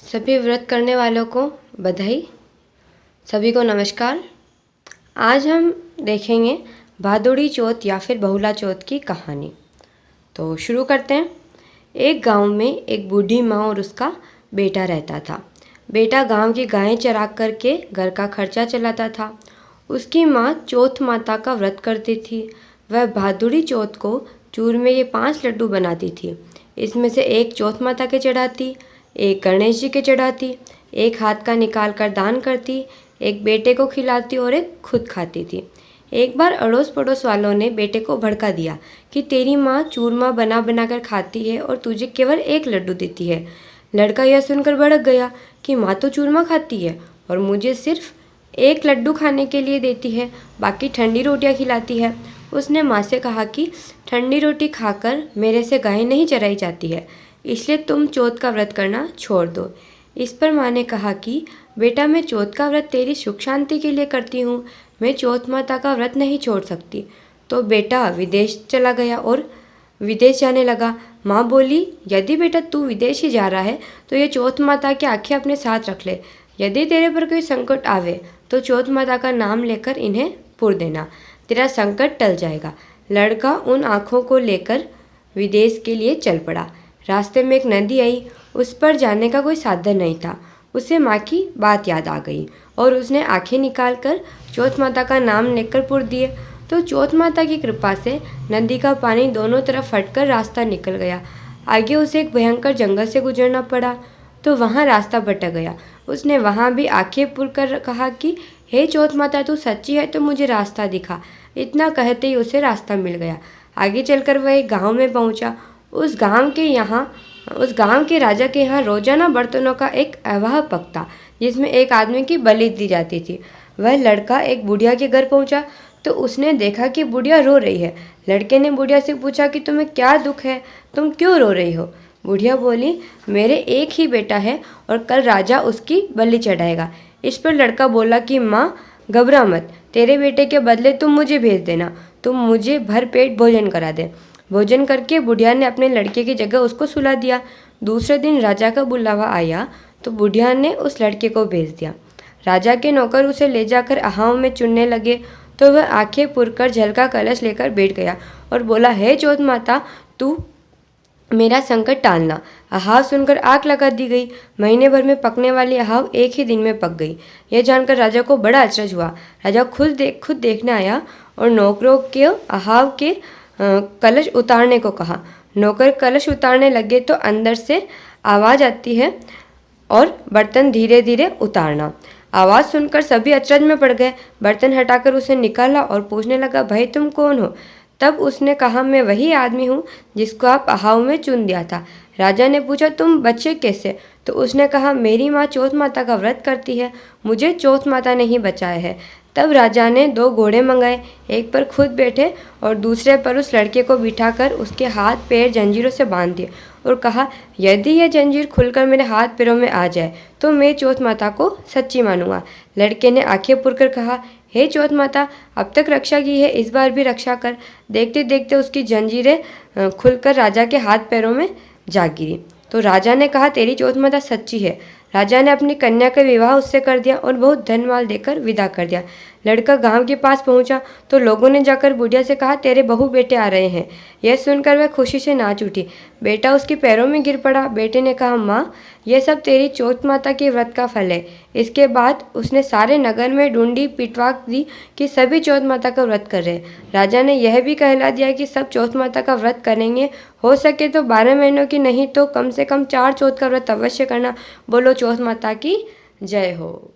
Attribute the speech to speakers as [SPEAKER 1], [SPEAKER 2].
[SPEAKER 1] सभी व्रत करने वालों को बधाई। सभी को नमस्कार। आज हम देखेंगे भादुड़ी चौथ या फिर बहुला चौथ की कहानी। तो शुरू करते हैं। एक गांव में एक बूढ़ी माँ और उसका बेटा रहता था। बेटा गांव की गायें चरा करके घर का खर्चा चलाता था। उसकी माँ चौथ माता का व्रत करती थी। वह भादुड़ी चौथ को चूरमे के 5 लड्डू बनाती थी। इसमें से एक चौथ माता के चढ़ाती, एक गणेश जी के चढ़ाती, एक हाथ का निकाल कर दान करती, एक बेटे को खिलाती और एक खुद खाती थी। एक बार अड़ोस पड़ोस वालों ने बेटे को भड़का दिया कि तेरी माँ चूरमा बना बना कर खाती है और तुझे केवल 1 लड्डू देती है। लड़का यह सुनकर भड़क गया कि माँ तो चूरमा खाती है और मुझे सिर्फ 1 लड्डू खाने के लिए देती है, बाकी ठंडी रोटियाँ खिलाती है। उसने माँ से कहा कि ठंडी रोटी खाकर मेरे से गाय नहीं चराई जाती है, इसलिए तुम चौथ का व्रत करना छोड़ दो। इस पर माँ ने कहा कि बेटा, मैं चौथ का व्रत तेरी सुख शांति के लिए करती हूँ, मैं चौथ माता का व्रत नहीं छोड़ सकती। तो बेटा विदेश चला गया और विदेश जाने लगा। माँ बोली, यदि बेटा तू विदेश ही जा रहा है तो ये चौथ माता की आंखें अपने साथ रख ले। यदि तेरे पर कोई संकट आवे तो चौथ माता का नाम लेकर इन्हें पुर देना, तेरा संकट टल जाएगा। लड़का उन आँखों को लेकर विदेश के लिए चल पड़ा। रास्ते में एक नदी आई। उस पर जाने का कोई साधन नहीं था। उसे माँ की बात याद आ गई और उसने आंखें निकालकर चौथ माता का नाम लेकर पुर दिए। तो चौथ माता की कृपा से नदी का पानी दोनों तरफ फटकर रास्ता निकल गया। आगे उसे एक भयंकर जंगल से गुजरना पड़ा तो वहाँ रास्ता भटक गया। उसने वहाँ भी आंखें पुर कर कहा कि हे चौथ माता, तू सच्ची है तो मुझे रास्ता दिखा। इतना कहते ही उसे रास्ता मिल गया। आगे चलकर वह एक गाँव में पहुँचा। उस गांव के राजा के यहाँ रोजाना बर्तनों का एक अवाह पकता, जिसमें एक आदमी की बलि दी जाती थी। वह लड़का एक बुढ़िया के घर पहुंचा तो उसने देखा कि बुढ़िया रो रही है। लड़के ने बुढ़िया से पूछा कि तुम्हें क्या दुख है, तुम क्यों रो रही हो? बुढ़िया बोली, मेरे एक ही बेटा है और कल राजा उसकी बलि चढ़ाएगा। इस पर लड़का बोला कि माँ घबरा मत, तेरे बेटे के बदले तुम मुझे भेज देना, तुम मुझे भर पेट भोजन करा दे। भोजन करके बुढ़िया ने अपने लड़के की जगह उसको सुला दिया। दूसरे दिन राजा का बुलावा आया तो बुढ़िया ने उस लड़के को भेज दिया। राजा के नौकर उसे ले जाकर अहाव में चुनने लगे तो वह आंखें पुरकर जल का कलश लेकर बैठ गया और बोला, हे चौथ माता, तू मेरा संकट टालना। अहाव सुनकर आग लगा दी गई। महीने भर में पकने वाली अहाव एक ही दिन में पक गई। यह जानकर राजा को बड़ा अचरज हुआ। राजा खुद देखने आया और नौकरों के अहाव के कलश उतारने को कहा। नौकर कलश उतारने लगे तो अंदर से आवाज़ आती है और बर्तन धीरे धीरे उतारना। आवाज़ सुनकर सभी अचरज में पड़ गए। बर्तन हटाकर उसे निकाला और पूछने लगा, भाई तुम कौन हो? तब उसने कहा, मैं वही आदमी हूँ जिसको आप अहाव में चुन दिया था। राजा ने पूछा, तुम बचे कैसे? तो उसने कहा, मेरी माँ चौथ माता का व्रत करती है, मुझे चौथ माता ने ही बचाया है। तब राजा ने 2 घोड़े मंगाए, एक पर खुद बैठे और दूसरे पर उस लड़के को बिठाकर उसके हाथ पैर जंजीरों से बांध दिए और कहा, यदि यह जंजीर खुलकर मेरे हाथ पैरों में आ जाए तो मैं चौथ माता को सच्ची मानूंगा। लड़के ने आंखें पुरकर कहा, हे चौथ माता, अब तक रक्षा की है, इस बार भी रक्षा कर। देखते देखते उसकी जंजीरें खुलकर राजा के हाथ पैरों में जा गिरी। तो राजा ने कहा, तेरी चौथ माता सच्ची है। राजा ने अपनी कन्या का विवाह उससे कर दिया और बहुत धन माल देकर विदा कर दिया। लड़का गांव के पास पहुंचा तो लोगों ने जाकर बुढ़िया से कहा, तेरे बहू बेटे आ रहे हैं। यह सुनकर वह खुशी से नाच उठी। बेटा उसके पैरों में गिर पड़ा। बेटे ने कहा, माँ, यह सब तेरी चौथ माता के व्रत का फल है। इसके बाद उसने सारे नगर में ढूंढी पिटवा दी कि सभी चौथ माता का व्रत कर रहे हैं। राजा ने यह भी कहला दिया कि सब चौथ माता का व्रत करेंगे, हो सके तो 12 महीनों की नहीं तो कम से कम 4 चौथ का व्रत अवश्य करना। बोलो चौथ माता की जय हो।